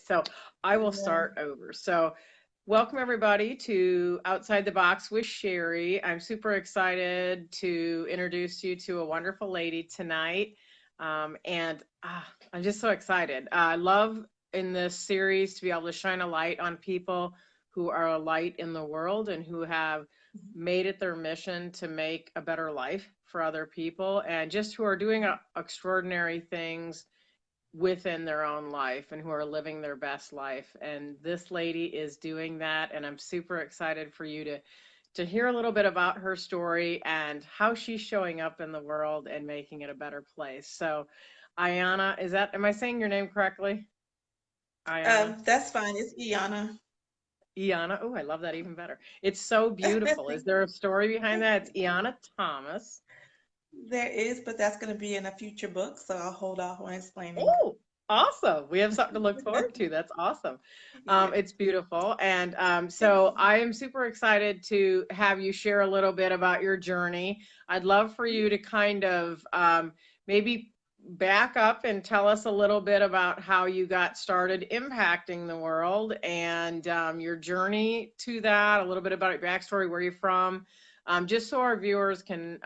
So I will Yeah. start over. So welcome everybody to Outside the Box with Sherri. I'm super excited to introduce you to a wonderful lady tonight. I'm just so excited. I love in this series to be able to shine a light on people who are a light in the world and who have made it their mission to make a better life for other people and just who are doing extraordinary things within their own life and who are living their best life. And this lady is doing that. And I'm super excited for you to hear a little bit about her story and how she's showing up in the world and making it a better place. So, Iana, am I saying your name correctly? Iana. That's fine. It's Iana. Iana. Oh, I love that even better. It's so beautiful. Is there a story behind that? It's Iana Thomas. There is, but that's going to be in a future book, so I'll hold off on explaining. Oh, awesome. We have something to look forward to. That's awesome. Yeah. It's beautiful. And so I am super excited to have you share a little bit about your journey. I'd love for you to kind of maybe back up and tell us a little bit about how you got started impacting the world and your journey to that, a little bit about your backstory, where you're from, just so our viewers can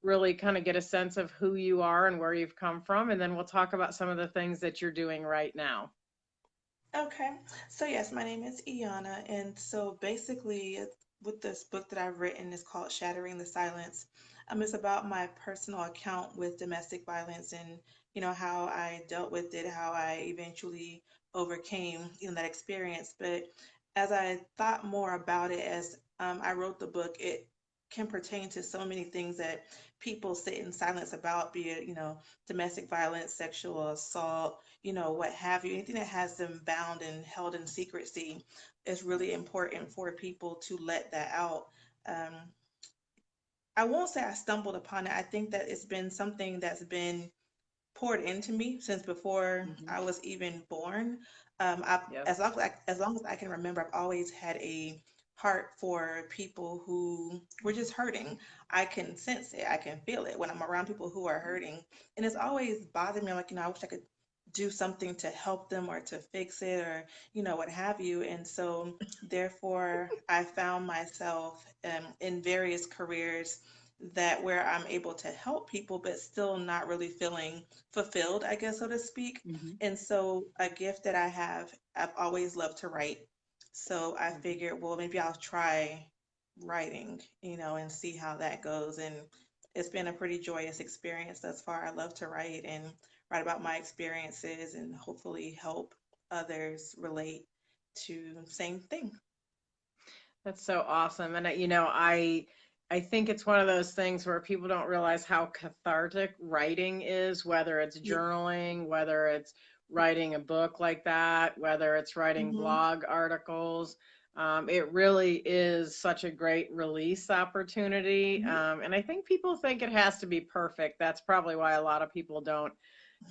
really kind of get a sense of who you are and where you've come from. And then we'll talk about some of the things that you're doing right now. Okay. So yes, my name is Iana, and so basically, with this book that I've written is called "Shattering the Silence." It's about my personal account with domestic violence and how I dealt with it, how I eventually overcame that experience. But as I thought more about it, as I wrote the book, it can pertain to so many things that people sit in silence about, be it domestic violence, sexual assault, what have you, anything that has them bound and held in secrecy is really important for people to let that out. Um, I won't say I stumbled upon it. I think that it's been something that's been poured into me since before Hmm. I was even born. Yes. As long as I can remember, I've always had a heart for people who were just hurting. I can sense it. I can feel it when I'm around people who are hurting, and it's always bothered me. I'm like, I wish I could do something to help them or to fix it or what have you. And so therefore, I found myself in various careers that where I'm able to help people, but still not really feeling fulfilled, I guess, so to speak. Hmm. And so, a gift that I have, I've always loved to write. So, I Hmm. figured, well, maybe I'll try writing, and see how that goes. And it's been a pretty joyous experience thus far. I love to write and write about my experiences and hopefully help others relate to the same thing. That's so awesome. And I think it's one of those things where people don't realize how cathartic writing is, whether it's Yeah. journaling, whether it's writing a book like that, whether it's writing Hmm. blog articles. It really is such a great release opportunity. And I think people think it has to be perfect. That's probably why a lot of people don't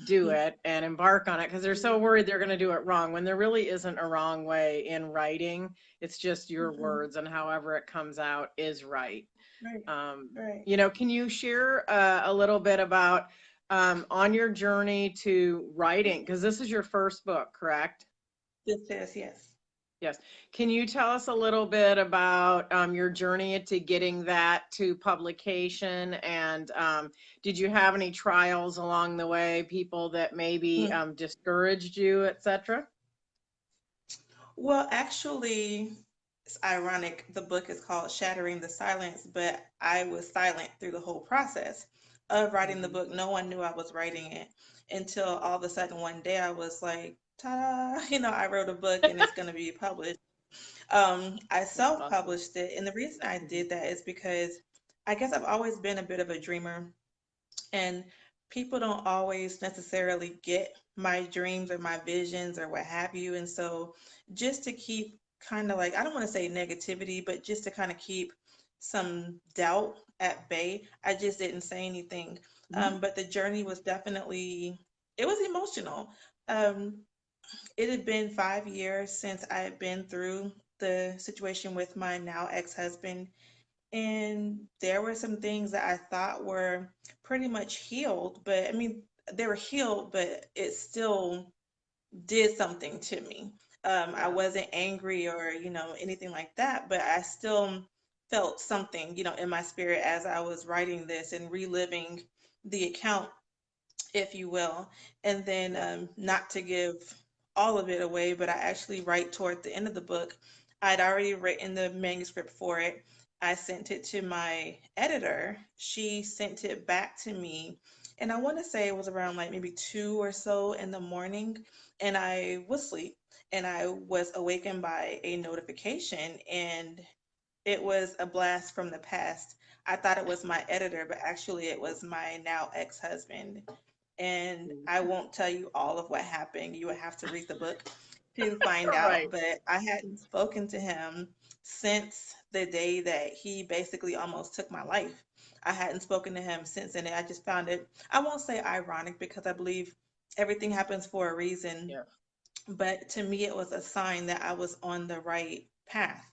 do it and embark on it because they're so worried they're going to do it wrong when there really isn't a wrong way in writing. It's just your Hmm. words and however it comes out is right. Right. um, Right. can you share a little bit about on your journey to writing, because this is your first book, correct? This says yes. Yes. Can you tell us a little bit about your journey to getting that to publication? And did you have any trials along the way, people that maybe Mm. discouraged you, etc.? Well, actually, it's ironic. The book is called Shattering the Silence, but I was silent through the whole process of writing the Hmm. book. No one knew I was writing it until all of a sudden one day I was like, ta-da, I wrote a book and it's going to be published. I That's awesome. self-published it, and the reason I Hmm. did that is because I guess I've always been a bit of a dreamer, and people don't always necessarily get my dreams or my visions or what have you. And so, just to keep kind of like, I don't want to say negativity, but just to kind of keep some doubt at bay, I just didn't say anything. Hmm. But the journey was definitely, it was emotional. Um, it had been 5 years since I had been through the situation with my now ex-husband, and there were some things that I thought were pretty much healed, but I mean, they were healed, but it still did something to me. I Yeah. wasn't angry or, anything like that, but I still felt something, in my spirit as I was writing this and reliving the account, if you will. And then, Yeah. not to give all of it away, but I actually write toward the end of the book. I'd already written the manuscript for it. I sent it to my editor. She sent it back to me. And I want to say it was around like maybe 2 or so in the morning. And I was asleep and I was awakened by a notification. And it was a blast from the past. I thought it was my editor, but actually it was my now ex-husband. And I won't tell you all of what happened. You would have to read the book to find out. Right. But I hadn't spoken to him since the day that he basically almost took my life. I hadn't spoken to him since, and I just found it, I won't say ironic because I believe everything happens for a reason, Yeah. but to me, it was a sign that I was on the right path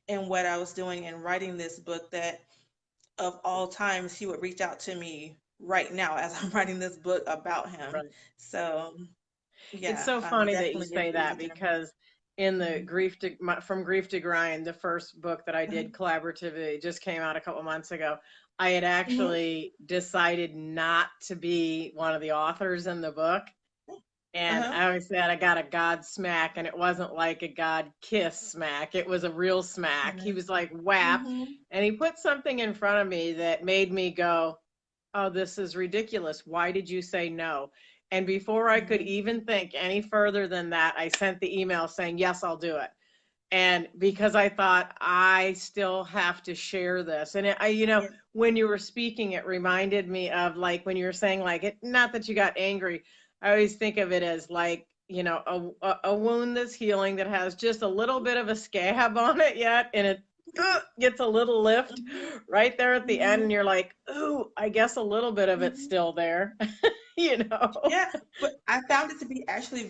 in what I was doing and writing this book, that of all times, he would reach out to me right now as I'm writing this book about him. Right. So, It's yeah, so funny that you definitely a say that reason to because in the remember. From Grief to Grind, the first book that I did collaboratively, it just came out a couple months ago. I had Hmm. actually decided not to be one of the authors in the book. And Uh-huh. I always said I got a God smack, and it wasn't like a God kiss smack. It was a real smack. He was like, whap. Mm-hmm. And he put something in front of me that made me go, oh, this is ridiculous. Why did you say no? And before I could Hmm. even think any further than that, I sent the email saying, yes, I'll do it. And because I thought I still have to share this. And Yeah. when you were speaking, it reminded me of like when you were saying, like, it, not that you got angry. I always think of it as like, a wound that's healing that has just a little bit of a scab on it yet. And it gets a little lift Hmm. right there at the end. Hmm. And you're like, ooh, I guess a little bit of it's Hmm. still there, you know? Yeah, but I found it to be actually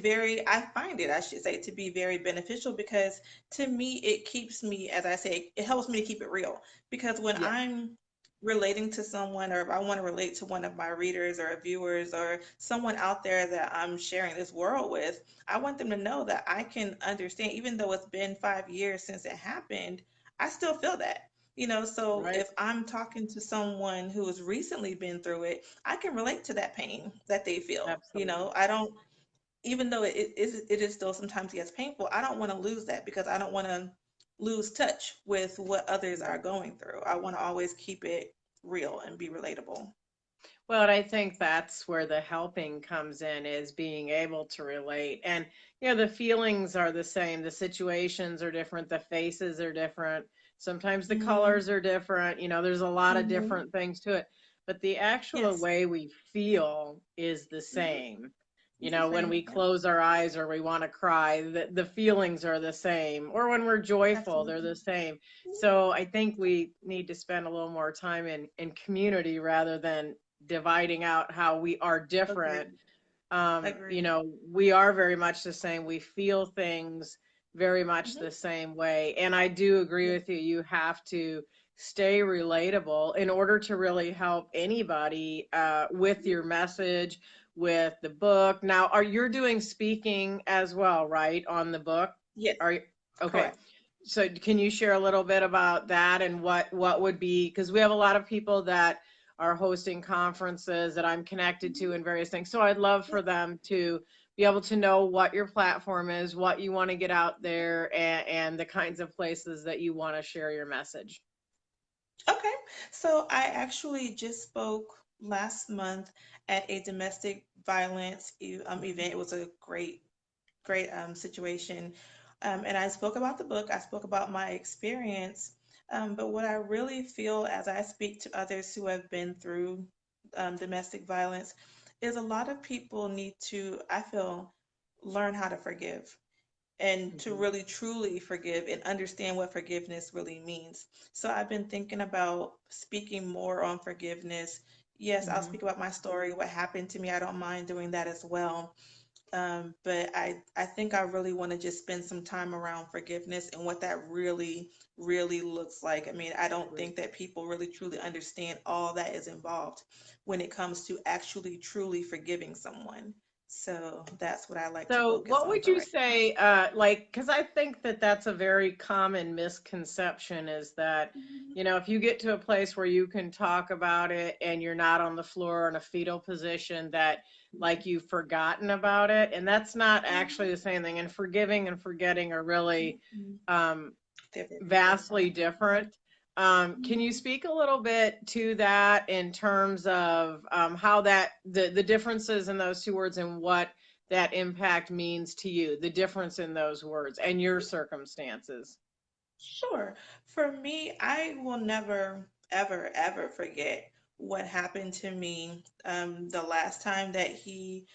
I find it, I should say, to be very beneficial because to me, it keeps me, as I say, it helps me to keep it real. Because when Yeah, I'm relating to someone, or if I want to relate to one of my readers or viewers or someone out there that I'm sharing this world with, I want them to know that I can understand, even though it's been 5 years since it happened, I still feel that. So right. if I'm talking to someone who has recently been through it, I can relate to that pain that they feel. Absolutely. I don't, even though it is still sometimes, yes, painful, I don't want to lose that because I don't want to lose touch with what others are Right. going through. I want to always keep it real and be relatable. Well, and I think that's where the helping comes in is being able to relate. And, the feelings are the same, the situations are different, the faces are different. Sometimes the Mm-hmm. colors are different. There's a lot of Mm-hmm. different things to it. But the actual Yes. way we feel is the Mm-hmm. same. It's the When same. we Yep. close our eyes or we want to cry, the feelings are the same. Or when we're joyful, they're Absolutely. the same. So I think we need to spend a little more time in community rather than dividing out how we are different. Agreed. Agreed. We are very much the same. We feel things very much Mm-hmm. the same way. And I do agree Yes. with you. You have to stay relatable in order to really help anybody with your message, with the book. Now, are you doing speaking as well, right, on the book? Yes. Are you okay? Correct. So can you share a little bit about that and what would be, because we have a lot of people that are hosting conferences that I'm connected to Mm-hmm. and various things. So I'd love for Yep. them to be able to know what your platform is, what you want to get out there, and the kinds of places that you want to share your message. Okay. So I actually just spoke last month at a domestic violence event. It was a great situation. And I spoke about the book, I spoke about my experience. But what I really feel as I speak to others who have been through domestic violence is a lot of people need to, I feel, learn how to forgive and to Mm-hmm. really truly forgive and understand what forgiveness really means. So I've been thinking about speaking more on forgiveness. Yes, I'll Mm-hmm. speak about my story, what happened to me. I don't mind doing that as well. But I think I really want to just spend some time around forgiveness and what that really, really looks like. I mean, I don't Agree. think that people really truly understand all that is involved when it comes to actually truly forgiving someone. So that's what I like to So, focus what on would for you right say, like, because I think that that's a very common misconception is that, now. if you get to a place where you can talk about it and you're not on the floor in a fetal position, that like you've forgotten about it. And that's not actually the same thing. And forgiving and forgetting are really Mhm. um, They're very vastly different. different. Can you Mhm. speak a little bit to that in terms of how that the differences in those two words and what that impact means to you, the difference in those words and your circumstances? Sure. For me, I will never, ever, ever forget what happened to me the last time that he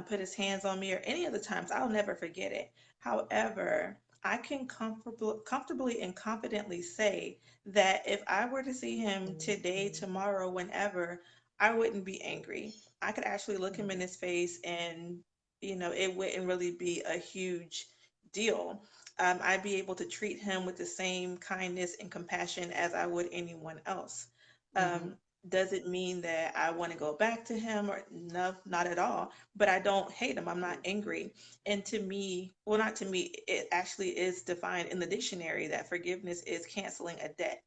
put his hands on me, or any of the times. I'll never forget it. However, I can comfortably and confidently say that if I were to see him today, tomorrow, whenever, I wouldn't be angry. I could actually look him in his face and, it wouldn't really be a huge deal. I'd be able to treat him with the same kindness and compassion as I would anyone else. Hmm. Um, does it mean that I want to go back to him or no, not at all? But I don't hate him. I'm not angry. And to me, well, not to me, it actually is defined in the dictionary that forgiveness is canceling a debt.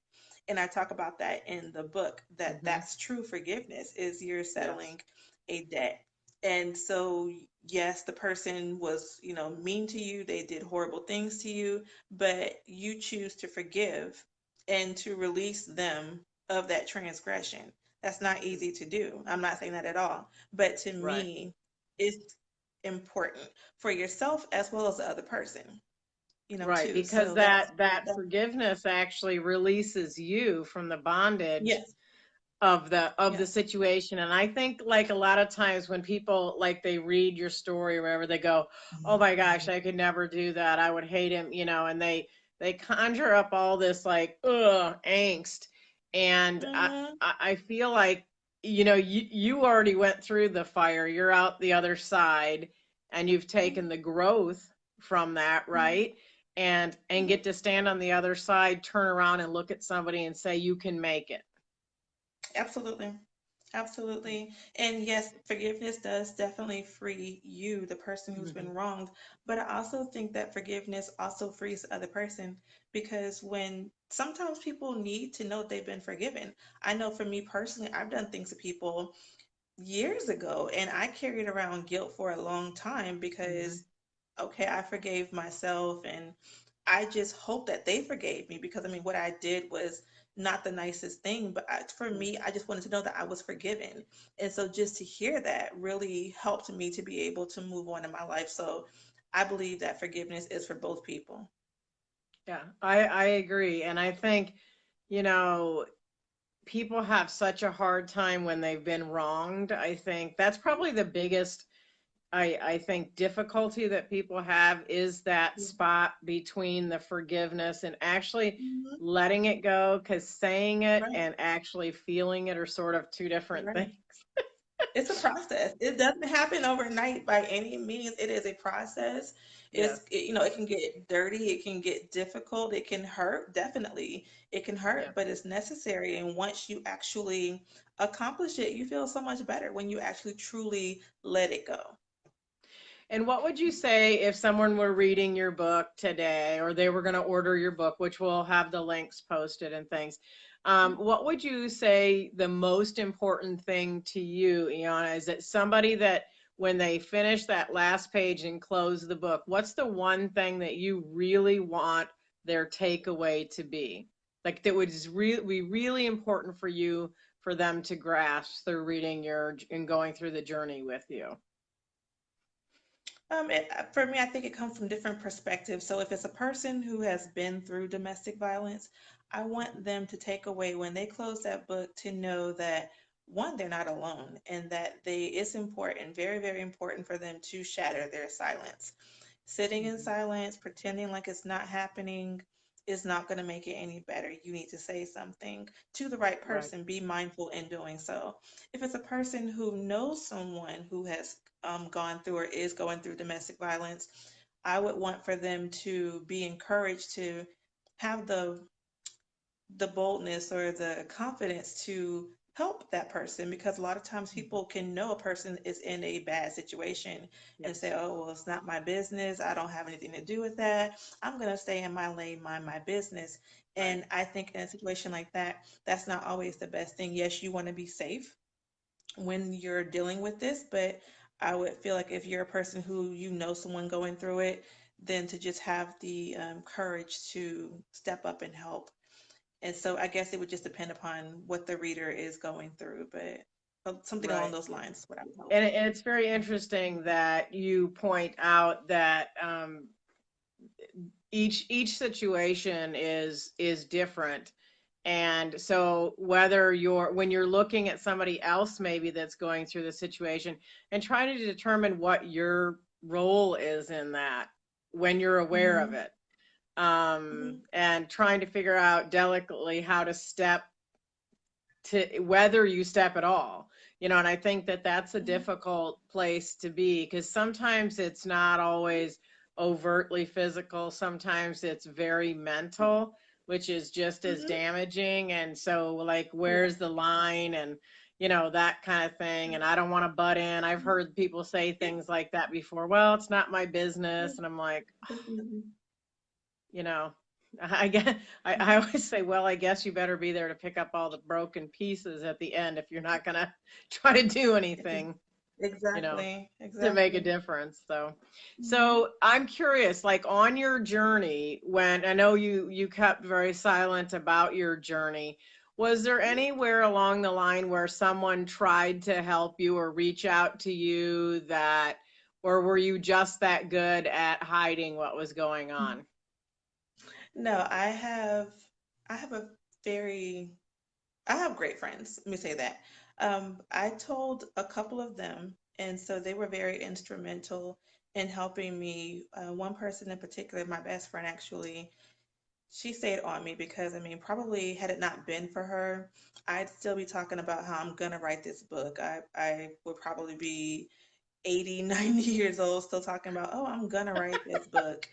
And I talk about that in the book, that Hmm. that's true forgiveness is you're Yes. settling a debt. And so, yes, the person was, mean to you, they did horrible things to you, but you choose to forgive and to release them of that transgression. That's not easy to do. I'm not saying that at all. But to Right. me, it's important for yourself as well as the other person, Right, too. because So that that's forgiveness actually releases you from the bondage yes, of the yes. situation. And I think like a lot of times when people like they read your story or whatever, they go, oh my gosh, I could never do that, I would hate him, and they conjure up all this like angst. And i Hmm. i I feel like you already went through the fire, you're out the other side, and you've taken the growth from that, right? And get to stand on the other side, turn around and look at somebody and say you can make it. Absolutely. Absolutely. And yes, forgiveness does definitely free you, the person who's been Hmm. wronged. But I also think that forgiveness also frees the other person because when sometimes people need to know they've been forgiven. I know for me personally, I've done things to people years ago and I carried around guilt for a long time Hmm. because okay, I forgave myself and I just hope that they forgave me because I mean, what I did was not the nicest thing, but for me, I just wanted to know that I was forgiven. And so just to hear that really helped me to be able to move on in my life. So I believe that forgiveness is for both people. Yeah, I agree. And I think, you know, people have such a hard time when they've been wronged. I think that's probably the biggest I think difficulty that people have is that Yeah. spot between the forgiveness and actually Mhm. letting it go, because saying it Right, and actually feeling it are sort of two different right. things. It's a process. It doesn't happen overnight by any means. It is a process. Yes. It can get dirty, it can get difficult, it can hurt, definitely. It can Yeah. hurt, but it's necessary. And once you actually accomplish it, you feel so much better when you actually truly let it go. And what would you say if someone were reading your book today or they were going to order your book, which will have the links posted and things? What would you say the most important thing to you, Iana? Is it somebody that when they finish that last page and close the book, what's the one thing that you really want their takeaway to be? Like that would be really important for you for them to grasp through reading your and going through the journey with you. For me, I think it comes from different perspectives. So if it's a person who has been through domestic violence, I want them to take away when they close that book to know that one, they're not alone and that it's important, very, very important for them to shatter their silence. Sitting in Mhm. silence, pretending like it's not happening is not going to make it any better. You need to say something to the right Right. person. Be mindful in doing so. If it's a person who knows someone who has gone through or is going through domestic violence, I would want for them to be encouraged to have the boldness or the confidence to help that person, because a lot of times people can know a person is in a bad situation and say, Yes. oh, well, it's not my business. I don't have anything to do with that. I'm going to stay in my lane, mind my business. Right. And I think in a situation like that, that's not always the best thing. Yes, you want to be safe when you're dealing with this, but I would feel like if you're a person who you know someone going through it, then to just have the courage to step up and help. And so I guess it would just depend upon what the reader is going through, but something along Right. those lines, what I would hope. And it's very interesting that you point out that each situation is different. And so whether you're when you're looking at somebody else maybe that's going through the situation and trying to determine what your role is in that when you're aware of Mm-hmm. it, Mm-hmm. and trying to figure out delicately how to step to whether you step at all, and I think that that's a Mm-hmm. difficult place to be because sometimes it's not always overtly physical, sometimes it's very mental, which is just as Mm-hmm. damaging. And so like where's Yes. the line, and that kind of thing. And I don't want to butt in. I've Mhm. heard people say things like that before, well, it's not my business. And I'm like, Definitely. you know, I guess I always say, well, I guess you better be there to pick up all the broken pieces at the end if you're not gonna try to do anything, you know, Exactly. to make a Exactly. difference. So, Mm-hmm. so I'm curious, like on your journey, when I know you kept very silent about your journey, was there anywhere along the line where someone tried to help you or reach out to you that, or were you just that good at hiding what was going on? No, I have a very I have great friends. Let me say that. I told a couple of them, and so they were very instrumental in helping me. One person in particular, my best friend actually, she stayed on me because I mean, probably had it not been for her, I'd still be talking about how I'm gonna write this book. I would probably be 80, 90 years old still talking about, oh, I'm gonna write this book.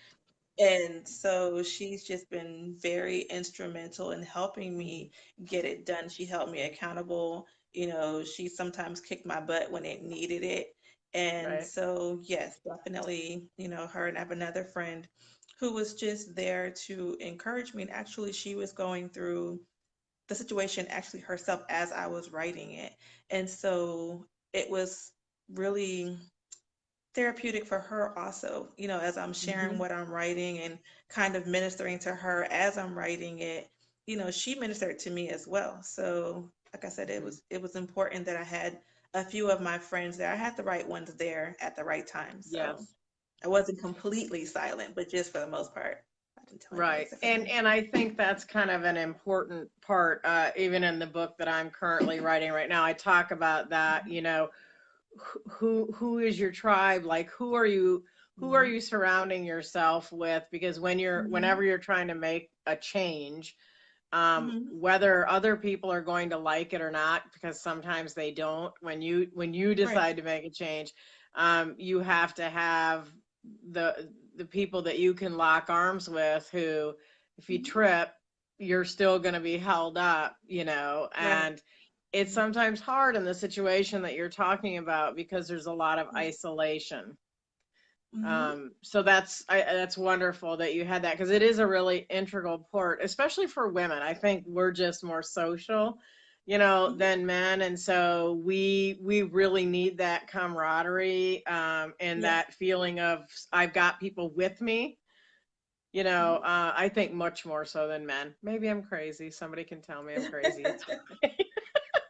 And so she's just been very instrumental in helping Mhm. me get it done. She held me accountable. You know, she sometimes kicked my butt when it needed it. And Right. so, yes, definitely, her. And I have another friend who was just there to encourage me. And actually, she was going through the situation actually herself as I was writing it. And so it was really therapeutic for her also, as I'm sharing Hmm. what I'm writing and kind of ministering to her as I'm writing it, she ministered to me as well. So, like I said, it was important that I had a few of my friends there. I had the right ones there at the right time. So Yes. I wasn't completely silent, but just for the most part, I didn't tell anybody Right. except for And them. and I think that's kind of an important part, even in the book that I'm currently writing right now. I talk about that, who is your tribe? Like who are Mhm. you surrounding yourself with? Because whenever Mhm. you're trying to make a change, Mhm. whether other people are going to like it or not, because sometimes they don't, when you Right. decide to make a change, you have to have the people that you can lock arms with, who if you Mhm. trip, you're still going to be held up, Right. and it's sometimes hard in the situation that you're talking about because there's a lot of Right. isolation. Mhm. So that's wonderful that you had that, because it is a really integral part, especially for women. I think we're just more social, Mhm. than men, and so we really need that camaraderie, and Yes. that feeling of I've got people with me. Mhm. I think much more so than men. Maybe I'm crazy. Somebody can tell me I'm crazy. It's okay.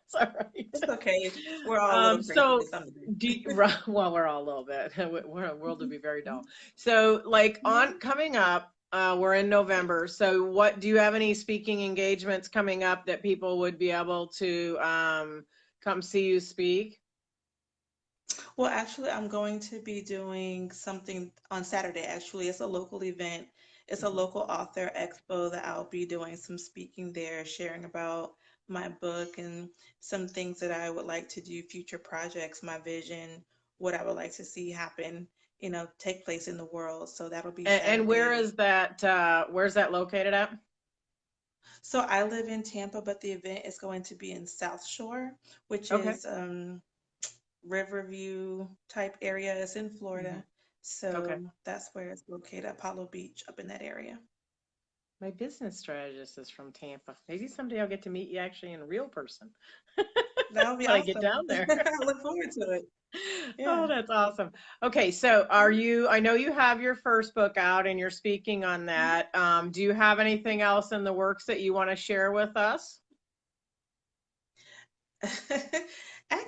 It's all right. It's okay. We're all a little crazy to So some degree. well, we're all a little bit. We're a world to be very dull. So, like on Mhm. coming up, we're in November. So, what do you have any speaking engagements coming up that people would be able to come see you speak? Well, actually, I'm going to be doing something on Saturday. Actually, it's a local event. It's a Mhm. local author expo that I'll be doing some speaking there, sharing about my book and some things that I would like to do, future projects, my vision, what I would like to see happen, take place in the world. So that'll be And where Saturday. is that? Where's that located at? So I live in Tampa, but the event is going to be in South Shore, which Okay. is Riverview type area. It's in Mhm. Florida. Okay. So that's where it's located, Apollo Beach, up in that area. My business strategist is from Tampa. Maybe someday I'll get to meet you actually in real person That'll be when I get awesome. down there. I look forward to it. Oh, Yeah. that's awesome. Okay, so are Mhm, you, I know you have your first book out and you're speaking on mhm. that. Do you have anything else in the works that you want to share with us?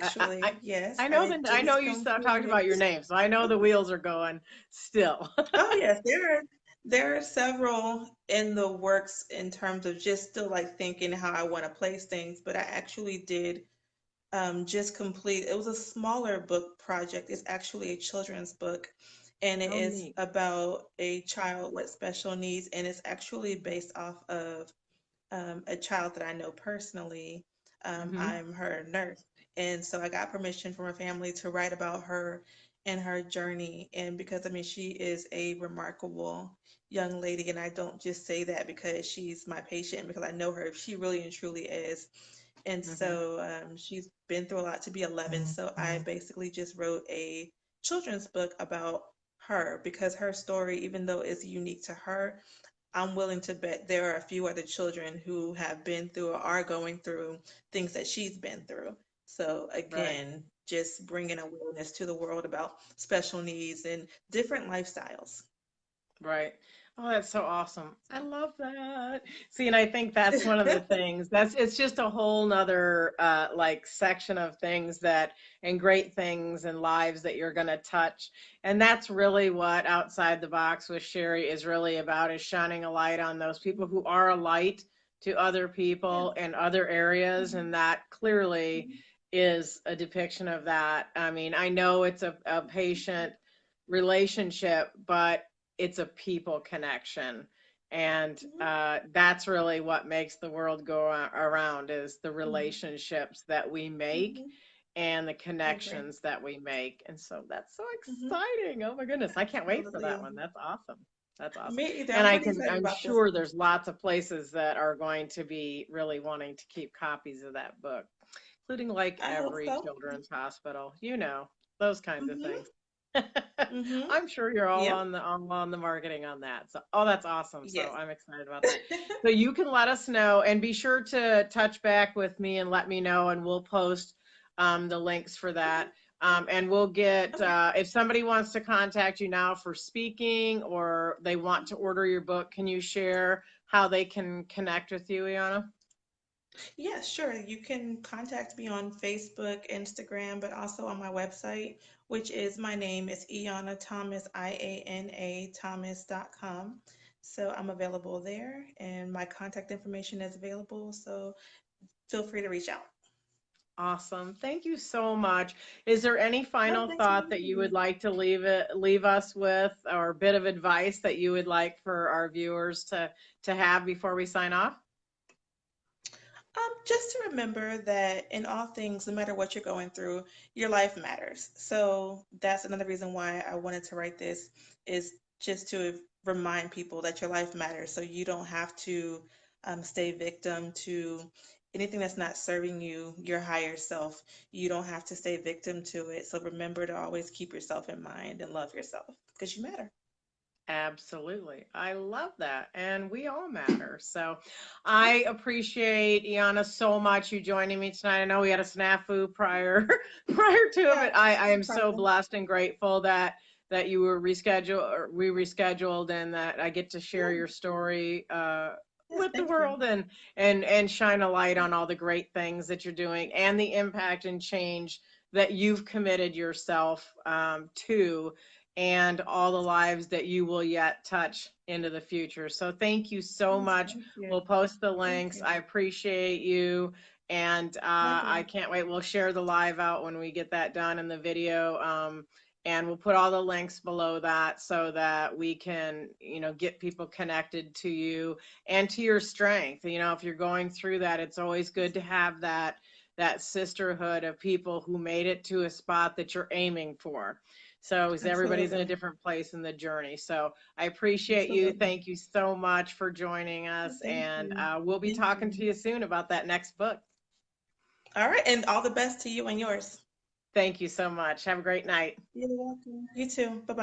I, I, I Actually, yes, I know I that I know just you talked completed. about your name, so I know the wheels are going still. Oh yes, there are several in the works in terms of just still like thinking how I want to place things, but I actually did just complete. It was a smaller book project. It's actually a children's book, and it Oh, is neat. about a child with special needs, and it's actually based off of a child that I know personally. Hmm. I'm her nurse. And so I got permission from her family to write about her and her journey. And because I mean, she is a remarkable young lady. And I don't just say that because she's my patient, because I know her. She really and truly is. And Hmm. so she's been through a lot to be 11. So I basically just wrote a children's book about her because her story, even though it's unique to her, I'm willing to bet there are a few other children who have been through or are going through things that she's been through. So Right. again, just bringing awareness to the world about special needs and different lifestyles. Right. Oh, that's so awesome. I love that. See, and I think that's one of the things that's it's just a whole nother like section of things that and great things and lives that you're gonna touch. And that's really what Outside the Box with Sherri is really about is shining a light on those people who are a light to other Yeah. people in other areas. Mhm. And that clearly Mhm. is a depiction of that. I mean, I know it's a patient relationship, but it's a people connection. And Mhm. that's really what makes the world go around is the Mhm. relationships that we make Mhm. and the I agree. connections that we make. And so that's so Mhm. exciting. Oh my goodness. I can't wait for that Absolutely. one. That's awesome. That's awesome. Me either. And I'm really excited I'm about this sure one. there's lots of places that are going to be really wanting to keep copies of that book, including like I hope every so. children's hospital, those kinds of Mhm. things. Mhm. I'm sure you're all Yep. on the marketing on that. So, oh, that's awesome. So Yes. I'm excited about that. So you can let us know and be sure to touch back with me and let me know, and we'll post the links for Okay. that. And we'll get Okay. if somebody wants to contact you now for speaking or they want to order your book, can you share how they can connect with you, Iana? Yeah, sure. You can contact me on Facebook, Instagram, but also on my website, which is my name. It's Iana Thomas, Iana Thomas.com. So I'm available there, and my contact information is available. So feel free to reach out. Awesome. Thank you so much. Is there any No, final thanks for thought that having you would me. like to leave us with or a bit of advice that you would like for our viewers to have before we sign off? Just to remember that in all things, no matter what you're going through, your life matters. So that's another reason why I wanted to write this is just to remind people that your life matters. So you don't have to stay victim to anything that's not serving you, your higher self. You don't have to stay victim to it. So remember to always keep yourself in mind and love yourself because you matter. Absolutely. I love that. And we all matter. So Yeah, I appreciate Iana so much you joining me tonight. I know we had a snafu prior prior to it, yeah, but I no am so problem. blessed and grateful that you were rescheduled or we rescheduled and that I get to share Yeah, your story yes, with the thank you. world and shine a light on all the great things that you're doing and the impact and change that you've committed yourself to and all the lives that you will yet touch into the future. So thank you so Yes, much. thank you. We'll post the Thank links. you. I appreciate you. And I Likewise. can't wait. We'll share the live out when we get that done in the video. And we'll put all the links below that so that we can, get people connected to you and to your strength. If you're going through that, it's always good to have that sisterhood of people who made it to a spot that you're aiming for. So, because everybody's in a Absolutely. different place in the journey. So, I appreciate you. Absolutely. Thank you so much for joining us. Thank And you. we'll be Thank talking to you. you soon about that next book. All right, and all the best to you and yours. Thank you so much. Have a great night. You're welcome. You too. Bye bye.